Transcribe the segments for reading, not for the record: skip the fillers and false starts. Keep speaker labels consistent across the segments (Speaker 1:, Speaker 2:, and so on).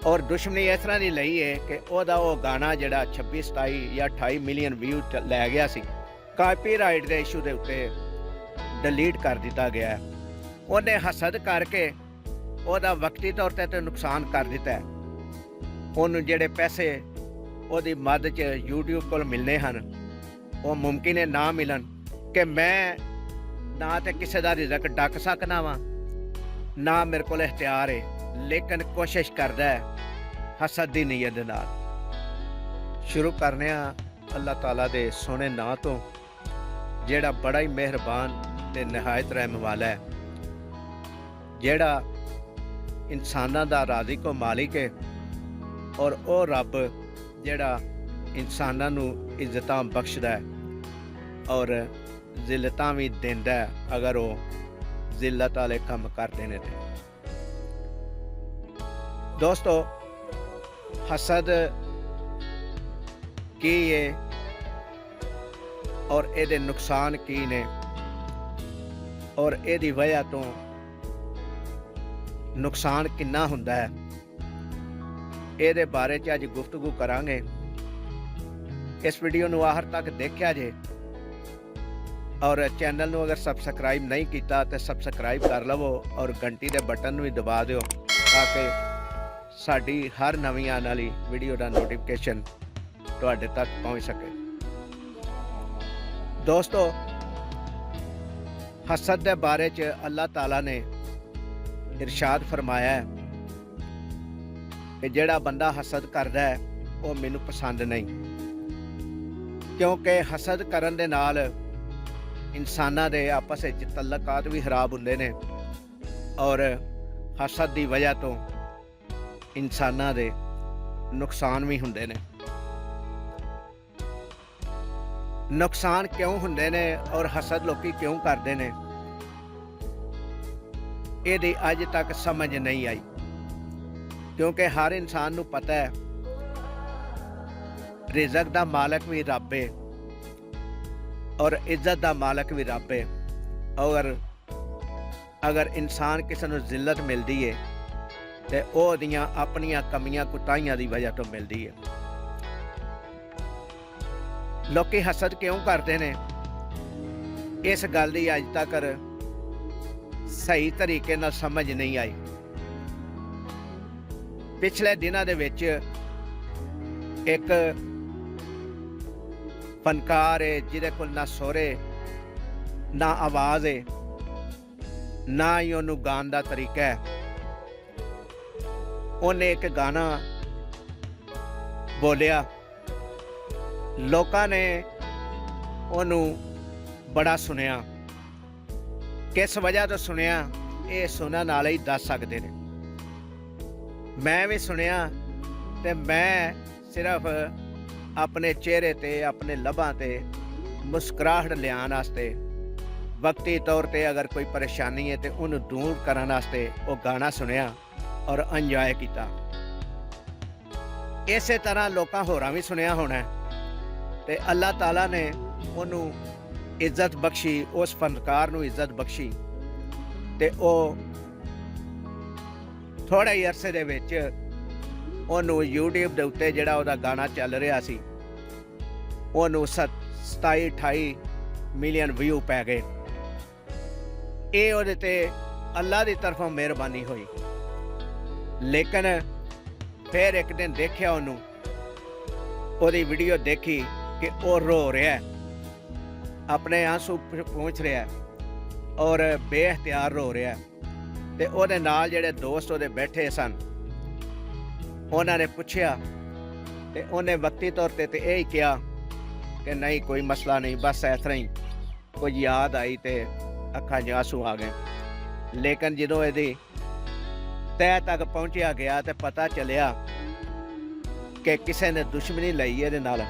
Speaker 1: और दुश्मनी इस तरह की लई है कि वो गाना जिहड़ा 26 27 या 28 मिलियन व्यू लै गया सी, कापीराइट के इशू के उत्ते डिलीट कर दिता गया है। उन्हें हसद करके ਉਹਦਾ वक्ती तौर पर तो नुकसान कर दिता है। ਉਹਨੂੰ ਜਿਹੜੇ पैसे ਉਹਦੀ मद च यूट्यूब को मिलने हैं वो मुमकिन है ना मिलन कि मैं ना तो किसी का रिजक डक सकना वा, ना मेरे को इख्तियार है, लेकिन कोशिश करता है हसद की नीयत नाल। शुरू करने अल्लाह ताला दे सोहने नां तो जेड़ा बड़ा ही मेहरबान ते नहायत रहम वाला है, जेड़ा इंसाना दा राज़िक व मालिक है, और वो रब जेड़ा इंसाना नू इज्जतां बख्शदा है और जिल्लतां भी देंदा है अगर वो जिल्लत वाले काम करते हैं। दोस्तों, हसद की है और ये नुकसान की ने और यदी वजह तो नुकसान किन्ना हुंदा है, ये बारे च अज गुफ्तगू करांगे। इस वीडियो नूं आखिर तक देखिया जे और चैनल नूं अगर सबसक्राइब नहीं किया तो सबसक्राइब कर लवो और घंटी के बटन नूं भी दबा दिओ ताकि साडी हर नवीं आने वाली वीडियो का नोटिफिकेशन तुहाडे तक पहुँच सके। दोस्तों, हसद के बारे च अल्लाह ताला ने इरशाद फरमाया है कि जेड़ा बंदा हसद करदा है वो मैनू पसंद नहीं, क्योंकि हसद करन दे नाल इंसानां दे आपस विच तल्लकात भी खराब हुंदे ने और हसद की वजह तो इंसानां दे नुकसान भी हुंदे ने। नुकसान क्यों हुंदे ने और हसद लोकी क्यों करते हैं, ये अज तक समझ नहीं आई, क्योंकि हर इंसान नूं पता है रिज़क दा मालक भी रब है और इज्जत दा मालक भी रब है। और अगर इंसान किसी नूं जिल्लत मिलती है तो ओहदियां अपनियां कमियां कुताहियां दी वजह तो मिलती है। लोकी हसद क्यों करते हैं, इस गल की अज तक सही तरीके नाल समझ नहीं आई। पिछले दिनों दे विच एक फनकार है जिहदे कोल ना सोरे ना आवाज़ है ना ही उन्होंने गाने का तरीका है। उन्हें एक गाना बोलिया, लोगों ने उन्होंने बड़ा सुनिया, किस वजह तो सुनिया ये सुनने वाले ही दस सकते हैं। मैं भी सुनिया तो मैं सिर्फ अपने चेहरे ते अपने लबां ते मुस्कुराहट लियान वास्ते वक्ती तौर पर अगर कोई परेशानी है तो उन्हें दूर करने वास्ते वो गाना सुनिया और इंजॉय किया। इस तरह लोग होरां भी सुनिया होना तो अल्लाह ताला ने उन्होंने इज्जत बख्शी, उस फनकार नूं इज्जत बख्शी ते ओ थोड़े ही अरसे दे विच उन्होंने यूट्यूब के उत्ते जिहड़ा उहदा गाना चल रहा सी उन्होंने 27 28 मिलियन व्यू पै गए। ये उहदे ते अल्लाह की तरफों मेहरबानी हुई। लेकिन फिर एक दिन देखिया उन्होंने उहदी वीडियो देखी कि वो रो रहा है, अपने आंसू पहुँच रहा है और बेअख्तियार रो रहा है। तो उहदे नाल जिहड़े दोस्त उहदे बैठे सन उन्होंने पूछया तो उन्हें वक्ती तौर पर तो यही कहा कि नहीं कोई मसला नहीं, बस इस तरह ही कोई याद आई तो अखां च आंसू आ गए। लेकिन जदों यदी तय तक पहुँचया गया तो पता चलिया कि किसी ने दुश्मनी लई ये नाल,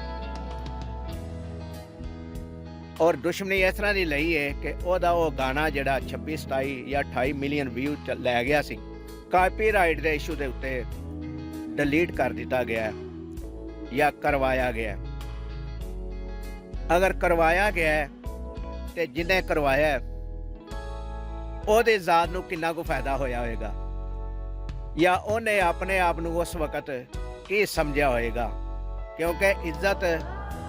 Speaker 1: और दुश्मनी इस तरह की लई है कि वो गाना जिहड़ा 26 27 या 28 मिलियन व्यू लै गया सी, कापीराइट के इशू के उत्ते डिलीट कर दिता गया है या करवाया गया है। अगर करवाया गया है तो जिन्हें करवाया है ਉਹਦੇ ਜ਼ਾਤ ਨੂੰ किन्ना को फायदा होया होएगा। ਜਾਂ ਉਹਨੇ ਆਪਣੇ ਆਪ ਨੂੰ ਉਸ ਵਕਤ ਕੀ ਸਮਝਿਆ ਹੋਏਗਾ, ਕਿਉਂਕਿ ਇੱਜ਼ਤ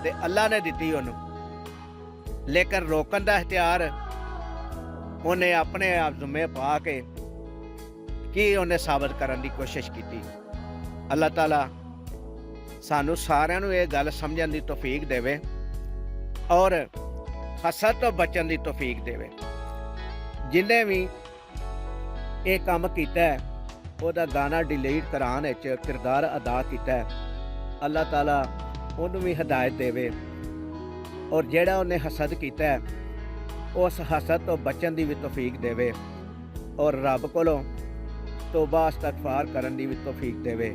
Speaker 1: ਤੇ ਅੱਲਾ ਨੇ ਦਿੱਤੀ ਉਹਨੂੰ, ਲੇਕਿਨ ਰੋਕਣ ਦਾ ਇਖਤਿਆਰ ਉਹਨੇ ਆਪਣੇ ਆਪ ਜ਼ਿੰਮੇ ਪਾ ਕੇ ਕੀ ਉਹਨੇ ਸਾਬਤ ਕਰਨ ਦੀ ਕੋਸ਼ਿਸ਼ ਕੀਤੀ। ਅੱਲਾਹ ਤਾਲਾ ਸਾਨੂੰ ਸਾਰਿਆਂ ਨੂੰ ਇਹ ਗੱਲ ਸਮਝਣ ਦੀ ਤੌਫੀਕ ਦੇਵੇ ਔਰ ਹਸਦ ਤੋਂ ਬਚਣ ਦੀ ਤੌਫੀਕ ਦੇਵੇ। ਜਿੰਨੇ ਵੀ ਇਹ ਕੰਮ ਕੀਤਾ ਹੈ, ਉਹਦਾ ਗਾਣਾ ਡਿਲੀਟ ਕਰਾਉਣ ਵਿੱਚ ਕਿਰਦਾਰ ਅਦਾ ਕੀਤਾ ਹੈ, ਅੱਲਾਹ ਤਾਲਾ ਉਹਨੂੰ ਵੀ ਹਦਾਇਤ ਦੇਵੇ ਔਰ ਜਿਹੜਾ ਉਹਨੇ ਹਸਦ ਕੀਤਾ ਹੈ ਉਸ ਹਸਦ ਤੋਂ ਬਚਣ ਦੀ ਵੀ ਤੌਫੀਕ ਦੇਵੇ ਔਰ ਰੱਬ ਕੋਲੋਂ ਤੋਬਾ ਇਸਤਗਫਾਰ ਕਰਨ ਦੀ ਵੀ ਤੌਫੀਕ ਦੇਵੇ।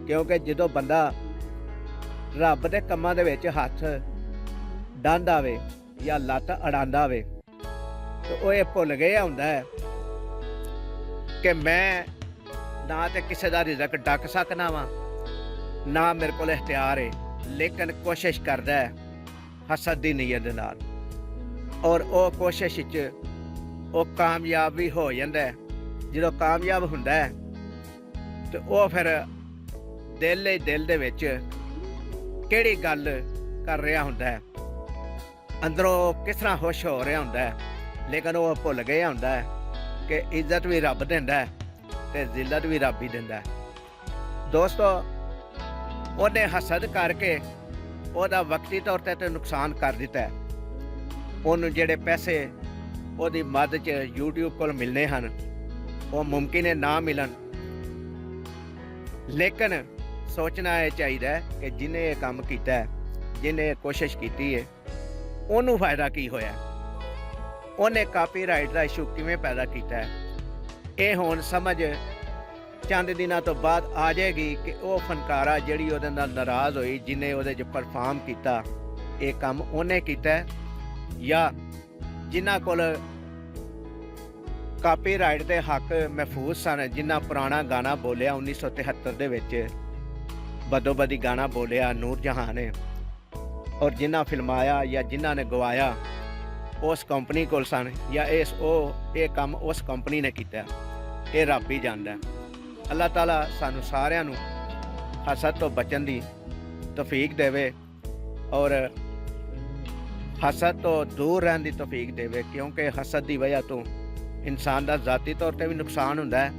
Speaker 1: ਕਿਉਂਕਿ ਜਦੋਂ ਬੰਦਾ ਰੱਬ ਦੇ ਕੰਮਾਂ ਦੇ ਵਿੱਚ ਹੱਥ ਡਾਂਦਾ ਵੇ ਜਾਂ ਲੱਤ ਅੜਾਂਦਾ ਵੇ ਤੇ ਉਹ ਇਹ ਭੁੱਲ ਗਿਆ ਹੁੰਦਾ ਹੈ ਕਿ ਮੈਂ ਨਾ ਤੇ ਕਿਸੇ ਦਾ ਰਿਜ਼ਕ ਡੱਕ ਸਕਦਾ ਵਾਂ, ਨਾ ਮੇਰੇ ਕੋਲ ਇਖਤਿਆਰ ਹੈ, ਲੇਕਿਨ ਕੋਸ਼ਿਸ਼ ਕਰਦਾ ਹੈ ਹਸਦ ਦੀ ਨੀਅਤ ਦੇ ਨਾਲ ਔਰ ਉਹ ਕੋਸ਼ਿਸ਼ ਵਿੱਚ ਉਹ ਕਾਮਯਾਬ ਵੀ ਹੋ ਜਾਂਦਾ ਹੈ। ਜਦੋਂ ਕਾਮਯਾਬ ਹੁੰਦਾ ਹੈ ਤੇ ਉਹ ਫਿਰ ਦਿਲ ਦੇ ਵਿੱਚ ਕਿਹੜੀ ਗੱਲ ਕਰ ਰਿਹਾ ਹੁੰਦਾ ਹੈ, ਅੰਦਰੋਂ ਕਿਸ ਤਰ੍ਹਾਂ ਖੁਸ਼ ਹੋ ਰਿਹਾ ਹੁੰਦਾ ਹੈ, ਲੇਕਿਨ ਉਹ ਭੁੱਲ ਗਿਆ ਹੁੰਦਾ ਹੈ ਕਿ ਇੱਜ਼ਤ ਵੀ ਰੱਬ ਦਿੰਦਾ ਹੈ ਤੇ ਜ਼ਿਲਤ ਵੀ ਰੱਬ ਹੀ ਦਿੰਦਾ ਹੈ। ਦੋਸਤੋ, ਉਹਨੇ ਹਸਦ ਕਰਕੇ ਉਹਦਾ ਵਕਤੀ ਤੌਰ ਤੇ ਨੁਕਸਾਨ ਕਰ ਦਿੱਤਾ ਹੈ। ਉਹਨੂੰ ਜਿਹੜੇ ਪੈਸੇ ਉਹਦੀ ਮਦਦ 'ਚ YouTube ਕੋਲ ਮਿਲਨੇ ਹਨ ਉਹ ਮੁਮਕਿਨ ਹੈ ਨਾ ਮਿਲਣ, ਲੇਕਿਨ ਸੋਚਣਾ ਇਹ ਚਾਹੀਦਾ ਕਿ ਜਿਹਨੇ ਇਹ ਕੰਮ ਕੀਤਾ ਹੈ, ਜਿਹਨੇ ਇਹ ਕੋਸ਼ਿਸ਼ ਕੀਤੀ ਹੈ, ਉਹਨੂੰ ਫਾਇਦਾ ਕੀ ਹੋਇਆ, ਉਹਨੇ ਕਾਪੀਰਾਈਟ ਦਾ ਇਸ਼ੂ ਕਿਵੇਂ ਪੈਦਾ ਕੀਤਾ ਹੈ। ਇਹ ਹੁਣ ਸਮਝ ਚੰਦ ਦਿਨਾਂ ਤੋਂ ਬਾਅਦ ਆ ਜਾਏਗੀ ਕਿ ਉਹ ਫਨਕਾਰਾ ਜਿਹੜੀ ਉਹਦੇ ਨਾਲ ਨਾਰਾਜ਼ ਹੋਈ, ਜਿਹਨੇ ਉਹਦੇ 'ਚ ਪਰਫਾਰਮ ਕੀਤਾ, ਇਹ ਕੰਮ ਉਹਨੇ ਕੀਤਾ ਜਾਂ ਜਿਨ੍ਹਾਂ ਕੋਲ ਕਾਪੀਰਾਈਟ ਦੇ ਹੱਕ ਮਹਿਫੂਜ਼ ਸਨ, ਜਿਨ੍ਹਾਂ ਪੁਰਾਣਾ ਗਾਣਾ ਬੋਲਿਆ 1973 ਦੇ ਵਿੱਚ ਬਦੋਬਦੀ ਗਾਣਾ ਬੋਲਿਆ ਨੂਰ ਜਹਾਂ ਨੇ, ਔਰ ਜਿਨ੍ਹਾਂ ਫਿਲਮਾਇਆ ਜਾਂ ਜਿਨ੍ਹਾਂ ਨੇ ਗਵਾਇਆ ਉਸ ਕੰਪਨੀ ਕੋਲ ਸਨ, ਜਾਂ ਇਹ ਕੰਮ ਉਸ ਕੰਪਨੀ ਨੇ ਕੀਤਾ, ਇਹ ਰੱਬ ਹੀ ਜਾਣਦਾ। ਅੱਲਾਹ ਤਾਲਾ ਸਾਨੂੰ ਸਾਰਿਆਂ ਨੂੰ ਹਸਦ ਤੋਂ ਬਚਣ ਦੀ ਤੌਫੀਕ ਦੇਵੇ ਔਰ ਹਸਦ ਤੋਂ ਦੂਰ ਰਹਿਣ ਦੀ ਤੌਫੀਕ ਦੇਵੇ, ਕਿਉਂਕਿ ਹਸਦ ਦੀ ਵਜ੍ਹਾ ਤੋਂ ਇਨਸਾਨ ਦਾ ਜ਼ਾਤੀ ਤੌਰ ਤੇ ਵੀ ਨੁਕਸਾਨ ਹੁੰਦਾ ਹੈ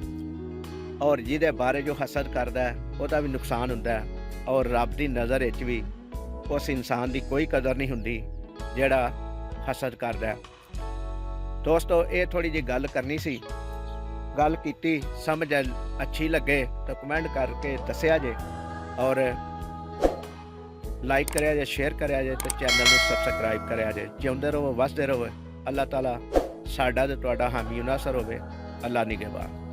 Speaker 1: ਔਰ ਜਿਹਦੇ ਬਾਰੇ ਜੋ ਹਸਦ ਕਰਦਾ ਹੈ ਉਹਦਾ ਵੀ ਨੁਕਸਾਨ ਹੁੰਦਾ ਹੈ ਔਰ ਰੱਬ ਦੀ ਨਜ਼ਰ ਵਿੱਚ ਵੀ ਉਸ ਇਨਸਾਨ ਦੀ ਕੋਈ ਕਦਰ ਨਹੀਂ ਹੁੰਦੀ ਜਿਹੜਾ ਹਸਦ ਕਰਦਾ ਹੈ। ਦੋਸਤੋ, ਇਹ ਥੋੜੀ ਜਿਹੀ ਗੱਲ ਕਰਨੀ ਸੀ, ਗੱਲ ਕੀਤੀ, ਸਮਝ ਅੱਛੀ ਲੱਗੇ ਤਾਂ ਕਮੈਂਟ ਕਰਕੇ ਦੱਸਿਆ ਜੇ ਔਰ ਲਾਈਕ ਕਰਿਆ ਜੇ, ਸ਼ੇਅਰ ਕਰਿਆ ਜੇ ਤੇ ਚੈਨਲ ਨੂੰ ਸਬਸਕ੍ਰਾਈਬ ਕਰਿਆ ਜੇ। ਜਿਉਂਦੇ ਰਹੋ, ਵਸਦੇ ਰਹੋ। ਅੱਲਾਹ ਤਾਲਾ ਸਾਡਾ ਤੇ ਤੁਹਾਡਾ ਹਾਮੀ ਨਾਸਰ ਹੋਵੇ। ਅੱਲਾਹ ਨਿਗਹਿਬਾਨ।